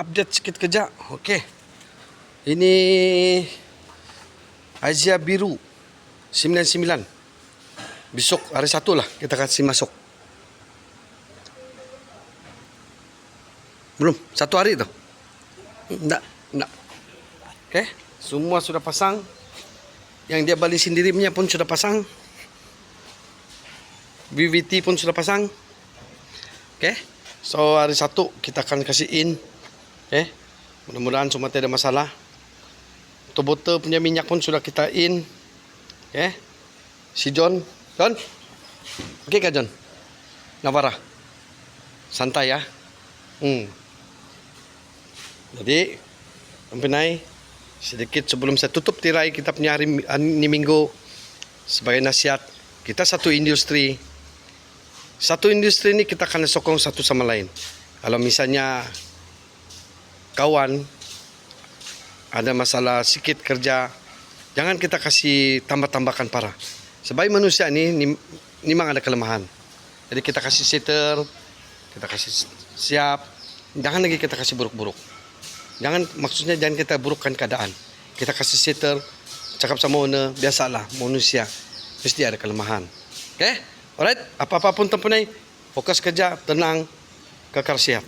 update sikit kerja. Okey. Ini Asia Biru 99. Besok hari Sabtu lah kita kasih masuk. Belum, 1 hari tu. Enggak. Okey, semua sudah pasang. Yang dia balik sendiri punya pun sudah pasang. VVT pun sudah pasang. Okey. So hari Sabtu kita akan kasih in. Okey. Mudah-mudahan semua tidak ada masalah. Botol punya minyak pun sudah kita in. Okey. Si John. Okey kah John? Navara. Santai ya. Jadi, Penai, sedikit sebelum saya tutup tirai kita punya hari ini minggu sebagai nasihat, kita satu industri. Satu industri ini kita akan sokong satu sama lain. Kalau misalnya kawan ada masalah sikit kerja, jangan kita kasih tambah-tambahkan parah. Sebagai manusia ini memang ada kelemahan. Jadi kita kasih setter, kita kasih siap, jangan lagi kita kasih buruk-buruk. Maksudnya jangan kita burukkan keadaan. Kita kasih setter, cakap sama owner, biasalah manusia mesti ada kelemahan. Okay? Alright, apa-apa pun tempat ni, fokus kerja, tenang, kekal sihat.